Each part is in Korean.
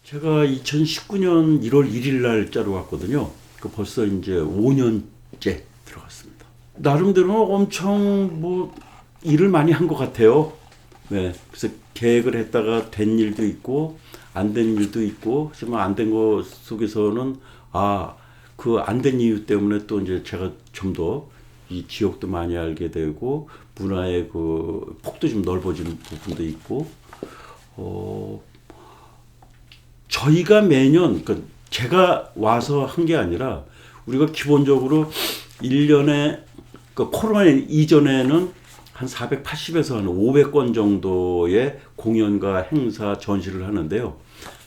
제가 2019년 1월 1일 날짜로 왔거든요. 그 벌써 이제 5년째 들어갔습니다. 나름대로 엄청 뭐 일을 많이 한 것 같아요. 네. 그래서 계획을 했다가 된 일도 있고 안 된 일도 있고, 하지만 안 된 거 속에서는 그 안 된 이유 때문에 또 이제 제가 좀 더 이 지역도 많이 알게 되고 문화의 그 폭도 좀 넓어지는 부분도 있고, 저희가 매년, 그러니까 제가 와서 한 게 아니라 우리가 기본적으로 1년에, 그 코로나 이전에는 한 480에서 한 500건 정도의 공연과 행사, 전시를 하는데요.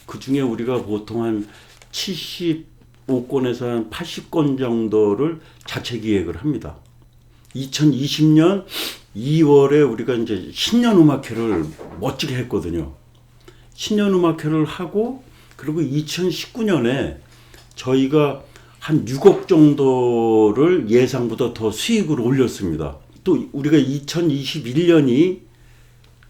그 중에 우리가 보통 한 75건에서 한 80건 정도를 자체 기획을 합니다. 2020년 2월에 우리가 이제 신년음악회를 멋지게 했거든요. 신년음악회를 하고, 그리고 2019년에 저희가 한 6억 정도를 예상보다 더 수익을 올렸습니다. 또 우리가 2021년이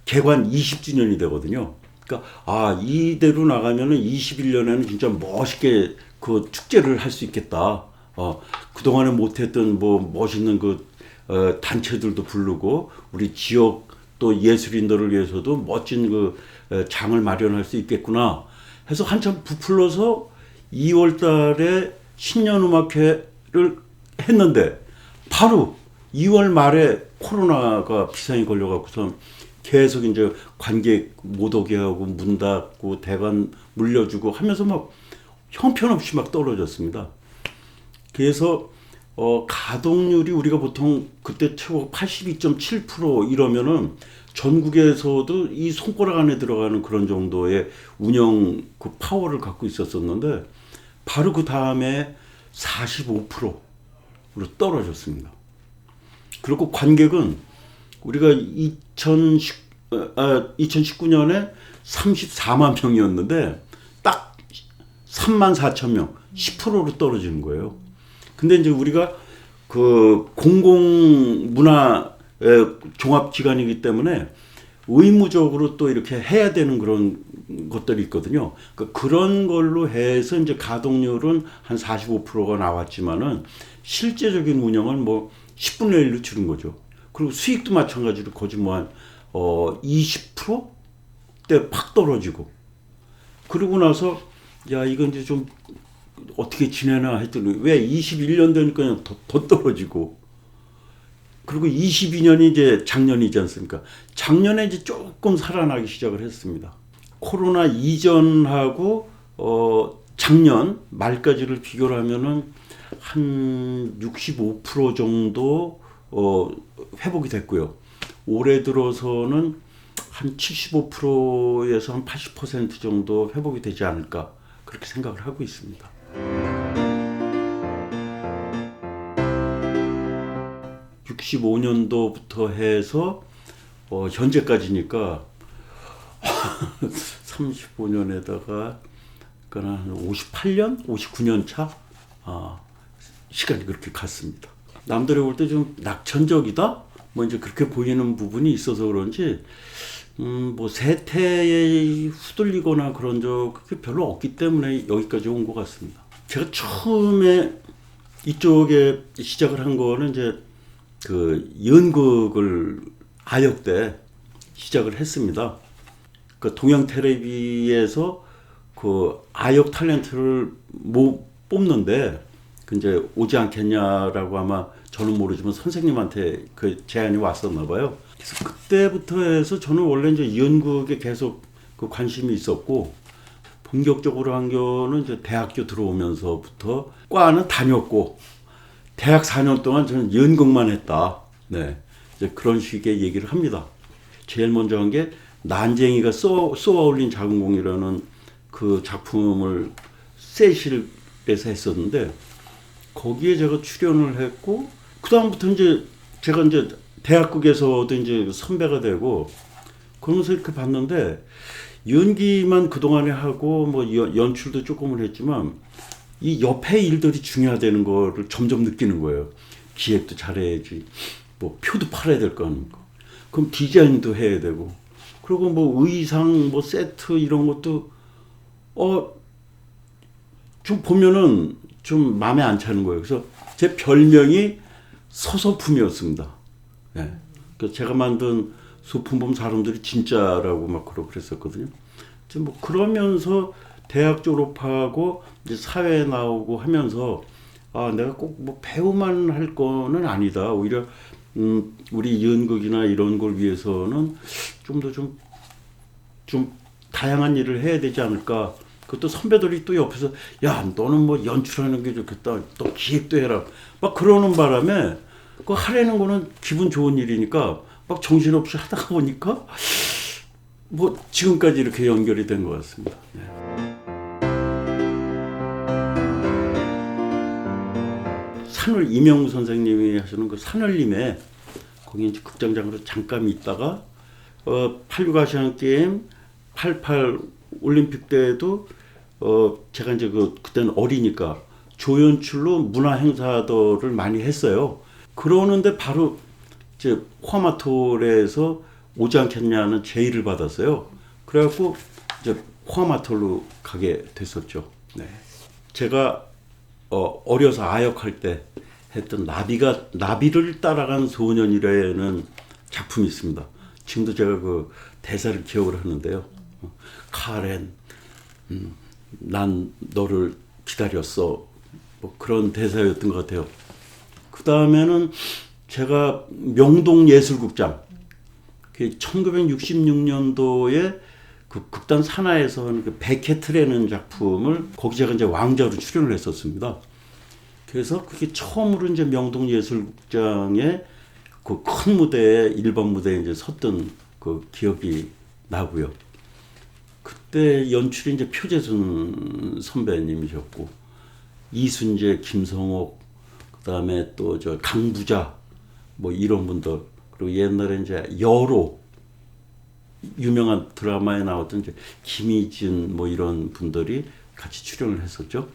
개관 20주년이 되거든요. 그러니까 이대로 나가면은 21년에는 진짜 멋있게 그 축제를 할 수 있겠다. 그동안에 못했던 뭐 멋있는 단체들도 부르고, 우리 지역 또 예술인들을 위해서도 멋진 장을 마련할 수 있겠구나 해서 한참 부풀러서 2월 달에 신년음악회를 했는데, 바로 2월 말에 코로나가 비상이 걸려갖고서 계속 이제 관객 못 오게 하고 문 닫고 대관 물려주고 하면서 막 형편없이 막 떨어졌습니다. 그래서 가동률이 우리가 보통 그때 최고 82.7% 이러면은 전국에서도 이 손가락 안에 들어가는 그런 정도의 운영 그 파워를 갖고 있었었는데, 바로 그 다음에 45%로 떨어졌습니다. 그리고 관객은 우리가 2019년에 34만 명이었는데 딱 3만 4천 명, 10%로 떨어지는 거예요. 근데 이제 우리가 그 공공문화 종합기관이기 때문에 의무적으로 또 이렇게 해야 되는 그런 것들이 있거든요. 그런 걸로 해서 이제 가동률은 한 45%가 나왔지만은 실제적인 운영은 뭐 10분의 1로 줄은 거죠. 그리고 수익도 마찬가지로 거의 뭐 한 20%대 팍 떨어지고, 그러고 나서 이건 이제 좀 어떻게 지내나 했더니 왜 21년 되니까 더 떨어지고, 그리고 22년이 이제 작년이지 않습니까? 작년에 이제 조금 살아나기 시작을 했습니다. 코로나 이전하고 작년 말까지를 비교를 하면은 한 65% 정도 회복이 됐고요. 올해 들어서는 한 75%에서 한 80% 정도 회복이 되지 않을까, 그렇게 생각을 하고 있습니다. 65년도부터 해서 현재까지니까 35년에다가 한 58년, 59년 차 시간이 그렇게 갔습니다. 남들이 볼 때 좀 낙천적이다, 뭐 이제 그렇게 보이는 부분이 있어서 그런지 뭐 세태에 후들리거나 그런 적 그게 별로 없기 때문에 여기까지 온 것 같습니다. 제가 처음에 이쪽에 시작을 한 거는 이제 그 연극을 아역 때 시작을 했습니다. 그 동양 텔레비에서 그 아역 탤런트를 뽑는데 그 이제 오지 않겠냐라고, 아마 저는 모르지만 선생님한테 그 제안이 왔었나 봐요. 그래서 그때부터 해서 저는 원래 이제 연극에 계속 그 관심이 있었고, 본격적으로 한 거는 이제 대학교 들어오면서부터 과는 다녔고, 대학 4년 동안 저는 연극만 했다. 네. 이제 그런 식의 얘기를 합니다. 제일 먼저 한 게 난쟁이가 쏘아 올린 작은 공이라는 그 작품을 세실에서 했었는데, 거기에 제가 출연을 했고, 그다음부터 이제 제가 이제 대학극에서도 이제 선배가 되고, 그러면서 이렇게 봤는데, 연기만 그동안에 하고 뭐 연출도 조금은 했지만 이 옆에 일들이 중요하다는 거를 점점 느끼는 거예요. 기획도 잘해야지, 뭐 표도 팔아야 될 거 아닙니까? 그럼 디자인도 해야 되고, 그리고 뭐 의상, 뭐 세트 이런 것도 좀 보면은 좀 마음에 안 차는 거예요. 그래서 제 별명이 서소품이었습니다. 예. 그래서 제가 만든 소품 보면 사람들이 진짜라고 막 그랬었거든요. 뭐 그러면서 대학 졸업하고 이제 사회에 나오고 하면서 내가 꼭 뭐 배우만 할 거는 아니다. 오히려 우리 연극이나 이런 걸 위해서는 좀 더 좀 다양한 일을 해야 되지 않을까. 그것도 선배들이 또 옆에서 야 너는 뭐 연출하는 게 좋겠다. 또 기획도 해라. 막 그러는 바람에 그 하려는 거는 기분 좋은 일이니까 막 정신없이 하다가 보니까 뭐 지금까지 이렇게 연결이 된 것 같습니다. 네. 산을 이명우 선생님이 하시는 그 산을림에 거기 이제 극장장으로 잠깐 있다가 86 아시안 게임, 88 올림픽 때에도 제가 이제 그때는 어리니까 조연출로 문화 행사들을 많이 했어요. 그러는데 바로 이제 호아마톨에서 오지 않겠냐는 제의를 받았어요. 그래갖고 이제 호아마톨로 가게 됐었죠. 네. 제가 어려서 아역할 때 했던 나비를 따라간 소년이라는 작품이 있습니다. 지금도 제가 그 대사를 기억을 하는데요. 카렌, 난 너를 기다렸어. 뭐 그런 대사였던 것 같아요. 그 다음에는 제가 명동예술극장, 1966년도에 그 극단 산하에서 한 그 베케트라는 작품을 거기 제가 이제 왕자로 출연을 했었습니다. 그래서 그게 처음으로 이제 명동예술극장에 그 큰 무대에 일반 무대에 이제 섰던 그 기억이 나고요. 그때 연출이 이제 표재순 선배님이셨고 이순재, 김성옥, 그다음에 또 저 강부자 뭐 이런 분들, 그리고 옛날에 이제 여로 유명한 드라마에 나왔던 이제 김희진 뭐 이런 분들이 같이 출연을 했었죠.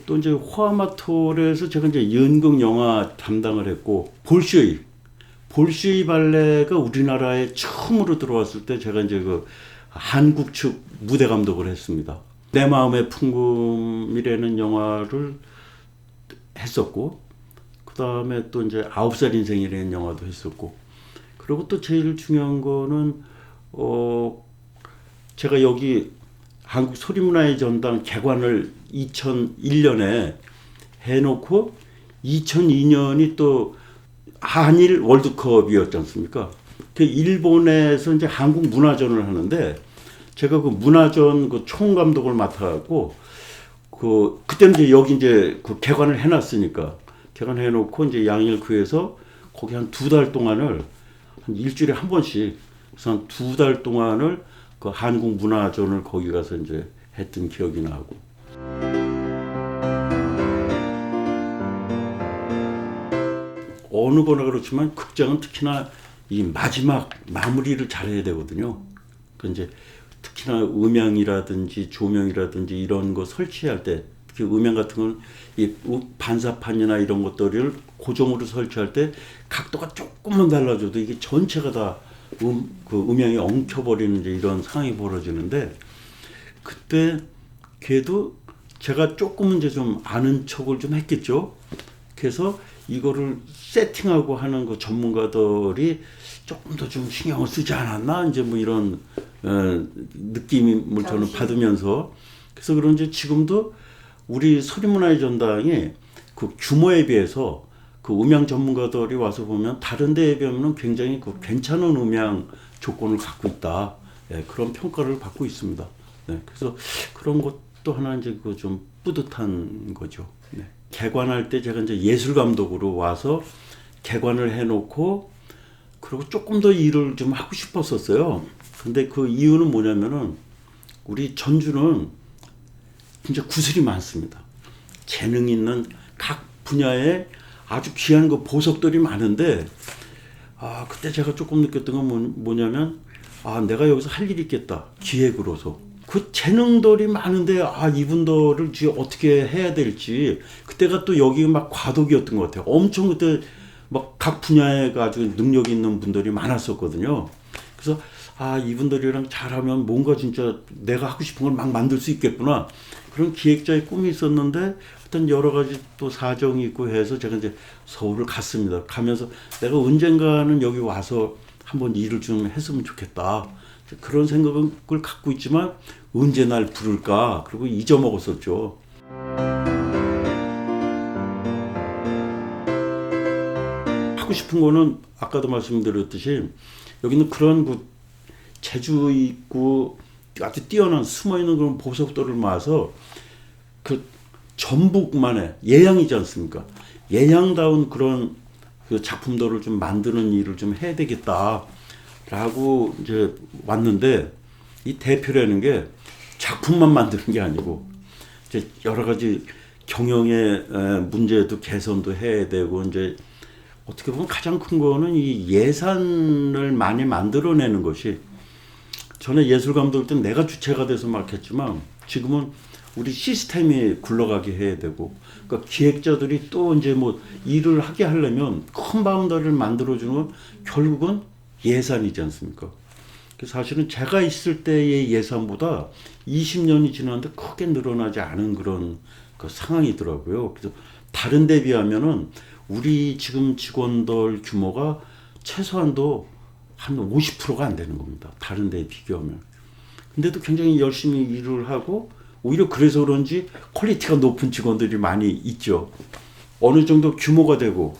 또 이제 호아마톨에서 제가 이제 연극 영화 담당을 했고 볼쇼이 발레가 우리나라에 처음으로 들어왔을 때 제가 이제 그 한국 측 무대 감독을 했습니다. 내 마음의 풍금이라는 영화를 했었고, 그 다음에 또 이제 9살 인생이라는 영화도 했었고, 그리고 또 제일 중요한 거는 제가 여기 한국 소리문화의 전당 개관을 2001년에 해놓고 2002년이 또 한일 월드컵이었지 않습니까? 그 일본에서 이제 한국 문화전을 하는데 제가 그 문화전 그 총감독을 맡아갖고 그때는 이제 여기 이제 그 개관을 해놨으니까 개관해놓고 이제 양일구에서 거기 한 2달 동안을 한 일주일에 한 번씩 그래서 한 2달 동안을 그 한국 문화전을 거기 가서 이제 했던 기억이 나고. 어느 거나 그렇지만 극장은 특히나 이 마지막 마무리를 잘해야 되거든요. 그 이제 특히나 음향이라든지 조명이라든지 이런 거 설치할 때, 특히 음향 같은 건 이 반사판이나 이런 것들을 고정으로 설치할 때 각도가 조금만 달라져도 이게 전체가 다 그 음향이 엉켜버리는 이제 이런 상황이 벌어지는데, 그때 걔도 제가 조금 이제 좀 아는 척을 좀 했겠죠. 그래서 이거를 세팅하고 하는 그 전문가들이 조금 더 좀 신경을 쓰지 않았나 이제 뭐 이런 느낌을 저는 받으면서, 그래서 그런지 지금도 우리 소리문화의 전당이 그 규모에 비해서 그 음향 전문가들이 와서 보면 다른 데에 비하면 굉장히 그 괜찮은 음향 조건을 갖고 있다. 네, 그런 평가를 받고 있습니다. 네, 그래서 그런 것도 하나 이제 그 좀 뿌듯한 거죠. 네. 개관할 때 제가 이제 예술 감독으로 와서 개관을 해놓고 그리고 조금 더 일을 좀 하고 싶었었어요. 근데 그 이유는 뭐냐면은 우리 전주는 진짜 구슬이 많습니다. 재능 있는 각 분야에 아주 귀한 그 보석들이 많은데, 그때 제가 조금 느꼈던 건 뭐냐면, 내가 여기서 할 일이 있겠다. 기획으로서. 그 재능들이 많은데, 이분들을 어떻게 해야 될지. 그때가 또 여기 막 과도기였던 것 같아요. 엄청 그때 막 각 분야에 아주 능력 있는 분들이 많았었거든요. 그래서 이분들이랑 잘하면 뭔가 진짜 내가 하고 싶은 걸 막 만들 수 있겠구나. 그런 기획자의 꿈이 있었는데 어떤 여러 가지 또 사정이 있고 해서 제가 이제 서울을 갔습니다. 가면서 내가 언젠가는 여기 와서 한번 일을 좀 했으면 좋겠다. 그런 생각을 갖고 있지만 언제 날 부를까? 그리고 잊어먹었었죠. 하고 싶은 거는 아까도 말씀드렸듯이 여기는 그런 재주 있고 아주 뛰어난 숨어있는 그런 보석들을 모아서 그 전북만의 예향이지 않습니까? 예향다운 그런 그 작품들을 좀 만드는 일을 좀 해야 되겠다라고 이제 왔는데, 이 대표라는 게 작품만 만드는 게 아니고 이제 여러 가지 경영의 문제도 개선도 해야 되고, 이제 어떻게 보면 가장 큰 거는 이 예산을 많이 만들어내는 것이, 전에 예술 감독일 때 내가 주체가 돼서 막 했지만 지금은 우리 시스템이 굴러가게 해야 되고, 그러니까 기획자들이 또 이제 뭐 일을 하게 하려면 큰 바운더리를 만들어주는 건 결국은 예산이지 않습니까? 그래서 사실은 제가 있을 때의 예산보다 20년이 지났는데 크게 늘어나지 않은 그런 그 상황이더라고요. 그래서 다른 데 비하면은 우리 지금 직원들 규모가 최소한도 한 50%가 안 되는 겁니다. 다른 데에 비교하면. 근데도 굉장히 열심히 일을 하고, 오히려 그래서 그런지 퀄리티가 높은 직원들이 많이 있죠. 어느 정도 규모가 되고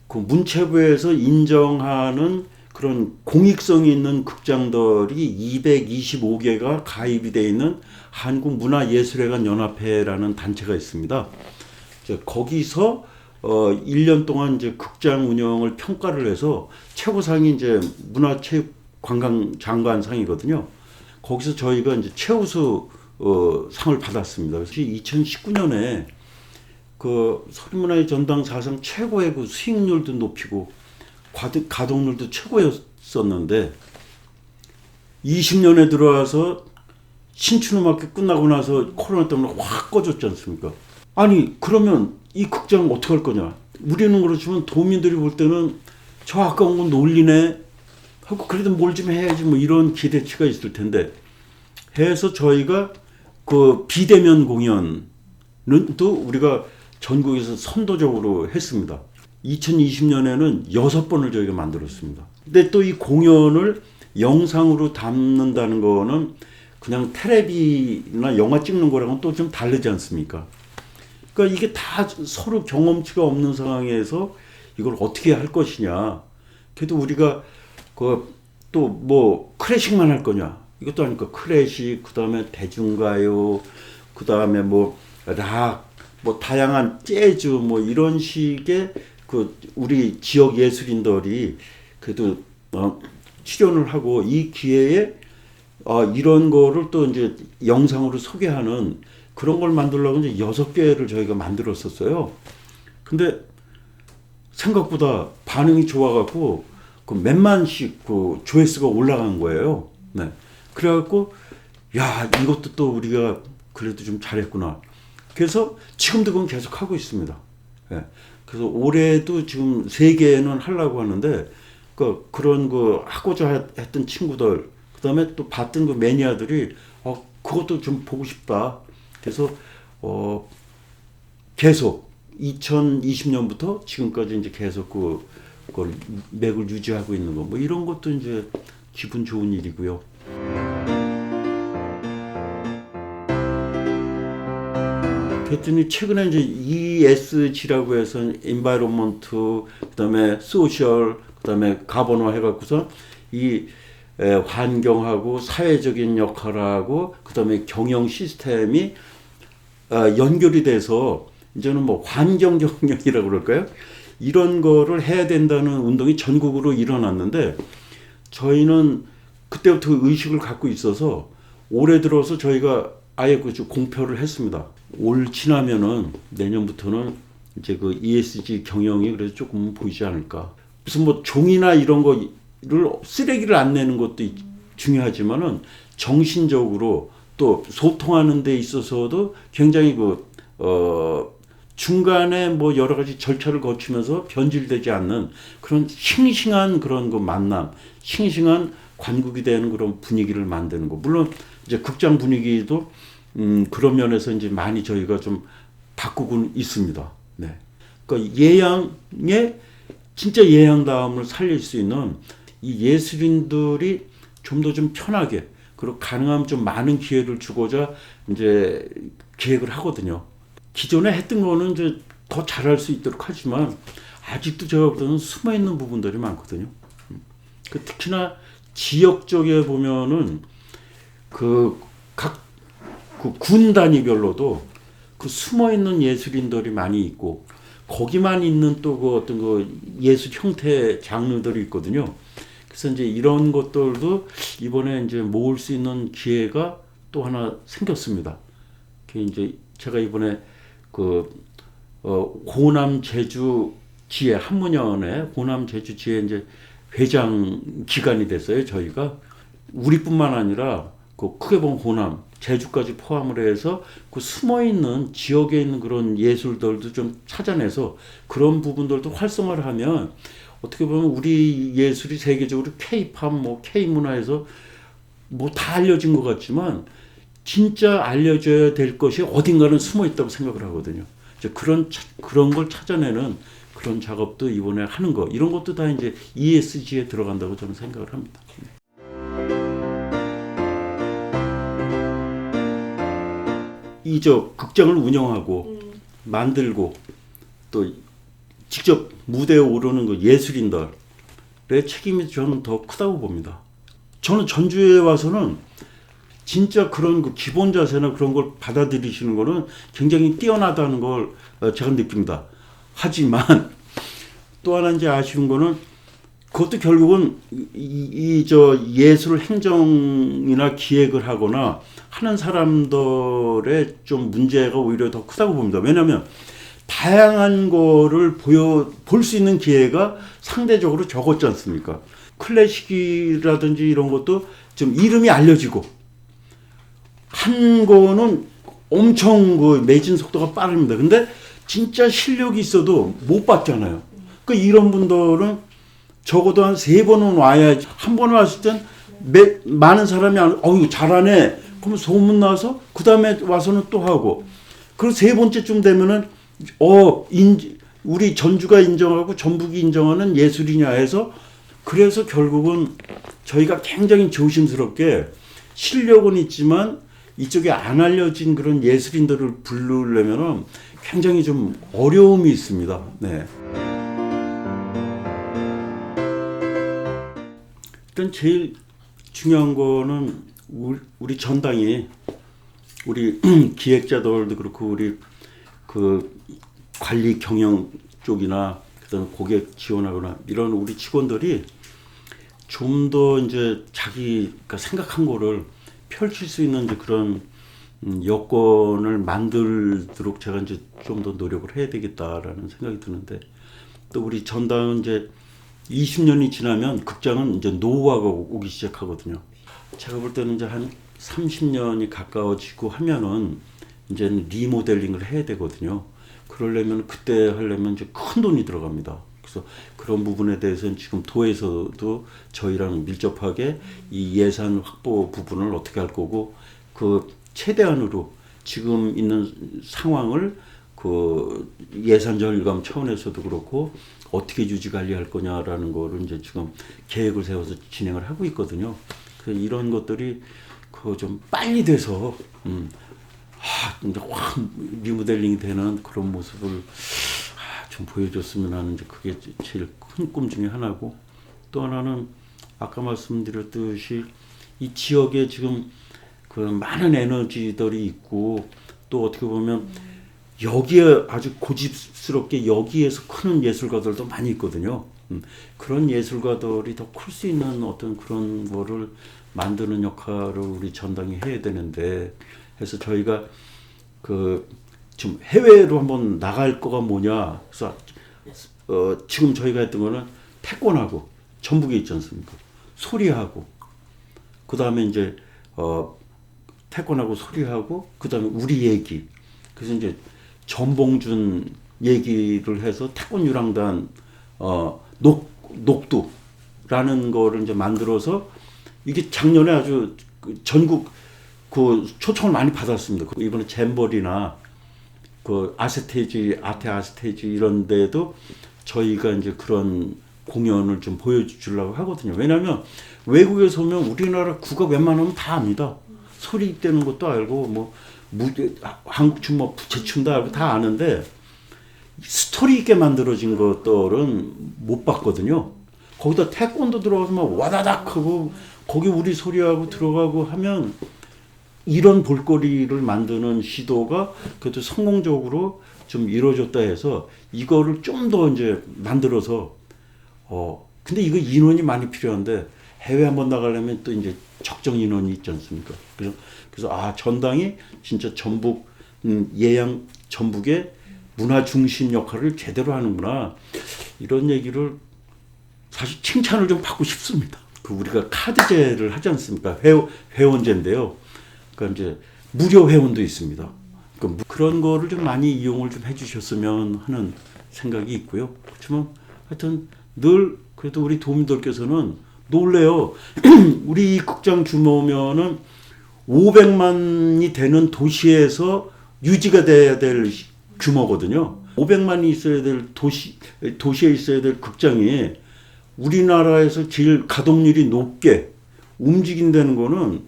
그 문체부에서 인정하는 그런 공익성이 있는 극장들이 225개가 가입이 되어 있는 한국문화예술회관 연합회라는 단체가 있습니다. 거기서 1년 동안 이제 극장 운영을 평가를 해서 최고상이 이제 문화체육관광장관상이거든요. 거기서 저희가 이제 최우수 상을 받았습니다. 그래서 2019년에 그 서울문화의 전당 사상 최고의 그 수익률도 높이고 가동률도 최고였었는데, 20년에 들어와서 신춘음악회 끝나고 나서 코로나 때문에 확 꺼졌지 않습니까? 아니 그러면 이 극장 어떻게 할 거냐? 우리는 그렇지만 도민들이 볼 때는 저 아까운 건 논리네 하고, 그래도 뭘 좀 해야지 뭐 이런 기대치가 있을 텐데 해서 저희가 그 비대면 공연은 또 우리가 전국에서 선도적으로 했습니다. 2020년에는 6번을 저희가 만들었습니다. 근데 또 이 공연을 영상으로 담는다는 거는 그냥 텔레비나 영화 찍는 거랑은 또 좀 다르지 않습니까? 그러니까 이게 다 서로 경험치가 없는 상황에서 이걸 어떻게 할 것이냐. 그래도 우리가 그 또 뭐 클래식만 할 거냐. 이것도 아니까 클래식, 그 다음에 대중가요, 그 다음에 뭐 락, 뭐 다양한 재즈 뭐 이런 식의 그 우리 지역 예술인들이 그래도 출연을 하고, 이 기회에 이런 거를 또 이제 영상으로 소개하는 그런 걸 만들려고 이제 6개를 저희가 만들었었어요. 근데 생각보다 반응이 좋아갖고 그 몇만씩 그 조회수가 올라간 거예요. 네. 그래갖고 야 이것도 또 우리가 그래도 좀 잘했구나. 그래서 지금도 그건 계속 하고 있습니다. 네. 그래서 올해도 지금 3개는 하려고 하는데 그런 그 하고자 했던 친구들, 그 다음에 또 봤던 그 매니아들이 그것도 좀 보고 싶다. 그래서 계속 2020년부터 지금까지 이제 계속 그걸 맥을 유지하고 있는 거, 뭐 이런 것도 이제 기분 좋은 일이고요. 그랬더니 최근에 이제 ESG라고 해서 environment, 그다음에 social, 그다음에 가버너 해갖고서 이 환경하고 사회적인 역할하고 그다음에 경영 시스템이 연결이 돼서 이제는 뭐 환경 경영이라고 그럴까요? 이런 거를 해야 된다는 운동이 전국으로 일어났는데, 저희는 그때부터 의식을 갖고 있어서 올해 들어서 저희가 아예 그 공표를 했습니다. 올 지나면은 내년부터는 이제 그 ESG 경영이 그래도 조금 보이지 않을까. 무슨 뭐 종이나 이런 거를 쓰레기를 안 내는 것도 중요하지만은 정신적으로 또 소통하는 데 있어서도 굉장히 중간에 뭐 여러 가지 절차를 거치면서 변질되지 않는 그런 싱싱한 그런 그 만남, 싱싱한 관국이 되는 그런 분위기를 만드는 거. 물론 이제 극장 분위기도 그런 면에서 이제 많이 저희가 좀 바꾸고 있습니다. 네. 그러니까 예양의 진짜 예양다움을 살릴 수 있는 이 예술인들이 좀 더 좀 편하게 그리고 가능하면 좀 많은 기회를 주고자 이제 기획을 하거든요. 기존에 했던 거는 이제 더 잘할 수 있도록 하지만 아직도 제가 볼 때는 숨어 있는 부분들이 많거든요. 특히나 지역 쪽에 보면은 각 군 단위별로도 그 숨어 있는 예술인들이 많이 있고 거기만 있는 또 그 어떤 그 예술 형태 장르들이 있거든요. 그래서 이제 이런 것들도 이번에 이제 모을 수 있는 기회가 또 하나 생겼습니다. 그 이제 제가 이번에 호남 제주 지회 한문연의 호남 제주 지회 이제 회장 기간이 됐어요. 저희가 우리뿐만 아니라 크게 보면 호남 제주까지 포함을 해서 그 숨어 있는 지역에 있는 그런 예술들도 좀 찾아내서 그런 부분들도 활성화를 하면 어떻게 보면 우리 예술이 세계적으로 K-팝, K-문화에서 다 알려진 것 같지만 진짜 알려져야 될 것이 어딘가는 숨어 있다고 생각을 하거든요. 이제 그런 걸 찾아내는 그런 작업도 이번에 하는 거 이런 것도 다 이제 ESG에 들어간다고 저는 생각을 합니다. 극장을 운영하고 만들고 또 직접 무대에 오르는 그 예술인들의 책임이 저는 더 크다고 봅니다. 저는 전주에 와서는 진짜 그런 그 기본 자세나 그런 걸 받아들이시는 거는 굉장히 뛰어나다는 걸 제가 느낍니다. 하지만 또 하나 이제 아쉬운 거는 그것도 결국은 예술 행정이나 기획을 하거나 하는 사람들의 좀 문제가 오히려 더 크다고 봅니다. 왜냐하면 다양한 거를 볼 수 있는 기회가 상대적으로 적었지 않습니까? 클래식이라든지 이런 것도 좀 이름이 알려지고 한 거는 엄청 그 매진 속도가 빠릅니다. 근데 진짜 실력이 있어도 못 봤잖아요. 그러니까 이런 분들은 적어도 한 3번은 와야 한 번 왔을 땐 많은 사람이 어유 잘하네. 그러면 소문 나서 그 다음에 와서는 또 하고 그리고 3번째쯤 되면은 우리 전주가 인정하고 전북이 인정하는 예술이냐 해서 그래서 결국은 저희가 굉장히 조심스럽게 실력은 있지만 이쪽에 안 알려진 그런 예술인들을 부르려면은 굉장히 좀 어려움이 있습니다. 네. 일단 제일 중요한 거는 우리 전당이 우리 기획자들도 그렇고 우리 그 관리 경영 쪽이나 그다음에 고객 지원하거나 이런 우리 직원들이 좀 더 이제 자기가 생각한 거를 펼칠 수 있는 이제 그런 여건을 만들도록 제가 이제 좀 더 노력을 해야 되겠다라는 생각이 드는데 또 우리 전당은 이제 20년이 지나면 극장은 이제 노후화가 오기 시작하거든요. 제가 볼 때는 이제 한 30년이 가까워지고 하면은 이제는 리모델링을 해야 되거든요. 그러려면 그때 하려면 이제 큰 돈이 들어갑니다. 그래서 그런 부분에 대해서는 지금 도에서도 저희랑 밀접하게 이 예산 확보 부분을 어떻게 할 거고 그 최대한으로 지금 있는 상황을 그 예산 절감 차원에서도 그렇고 어떻게 유지 관리할 거냐라는 거를 이제 지금 계획을 세워서 진행을 하고 있거든요. 그래서 이런 것들이 그 좀 빨리 돼서 이제 확 리모델링이 되는 그런 모습을 좀 보여줬으면 하는 이제 그게 제일 큰 꿈 중에 하나고 또 하나는 아까 말씀드렸듯이 이 지역에 지금 그 많은 에너지들이 있고 또 어떻게 보면 여기에 아주 고집스럽게 여기에서 크는 예술가들도 많이 있거든요. 그런 예술가들이 더 클 수 있는 어떤 그런 거를 만드는 역할을 우리 전당이 해야 되는데 해서 저희가 지금 해외로 한번 나갈 거가 뭐냐. 그래서 지금 저희가 했던 거는 태권하고 전북에 있지 않습니까? 소리하고 그 다음에 이제 태권하고 소리하고 그 다음에 우리 얘기. 그래서 이제 전봉준 얘기를 해서 태권 유랑단 녹두라는 거를 이제 만들어서 이게 작년에 아주 전국 그 초청을 많이 받았습니다. 이번에 잼버리나 그 아테 아스테지 이런 데도 저희가 이제 그런 공연을 좀 보여주려고 하거든요. 왜냐하면 외국에서 오면 우리나라 국악 웬만하면 다 압니다. 소리 떼는 것도 알고 뭐 한국 춤 뭐 부채춤도 알고 다 아는데 스토리 있게 만들어진 것들은 못 봤거든요. 거기다 태권도 들어가서 막 와다닥 하고 거기 우리 소리하고 들어가고 하면 이런 볼거리를 만드는 시도가 그래도 성공적으로 좀 이루어졌다 해서 이거를 좀 더 이제 만들어서 근데 이거 인원이 많이 필요한데 해외 한번 나가려면 또 이제 적정 인원이 있지 않습니까? 그래서 전당이 진짜 전북 예양 전북의 문화 중심 역할을 제대로 하는구나 이런 얘기를 사실 칭찬을 좀 받고 싶습니다. 그 우리가 카드제를 하지 않습니까? 회원제인데요. 그러니까 이제 무료 회원도 있습니다. 그런 거를 좀 많이 이용을 좀 해주셨으면 하는 생각이 있고요. 그렇지만 하여튼 늘 그래도 우리 도민들께서는 놀래요. 우리 이 극장 규모면은 500만이 되는 도시에서 유지가 돼야 될 규모거든요. 500만이 있어야 될 도시에 있어야 될 극장이 우리나라에서 제일 가동률이 높게 움직인다는 거는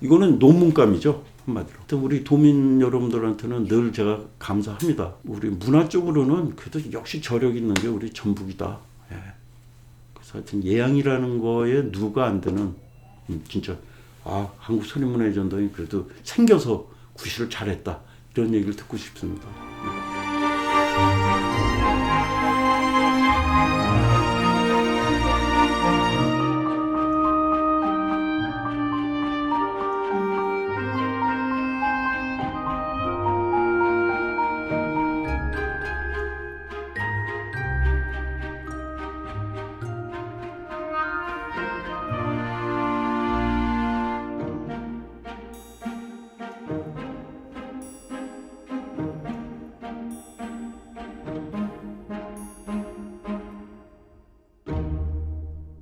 이거는 논문감이죠. 한마디로. 우리 도민 여러분들한테는 늘 제가 감사합니다. 우리 문화 쪽으로는 그래도 역시 저력 있는 게 우리 전북이다. 예. 그래서 하여튼 예양이라는 거에 누가 안 되는 진짜 한국 소리문화전당이 그래도 생겨서 구실을 잘했다. 이런 얘기를 듣고 싶습니다.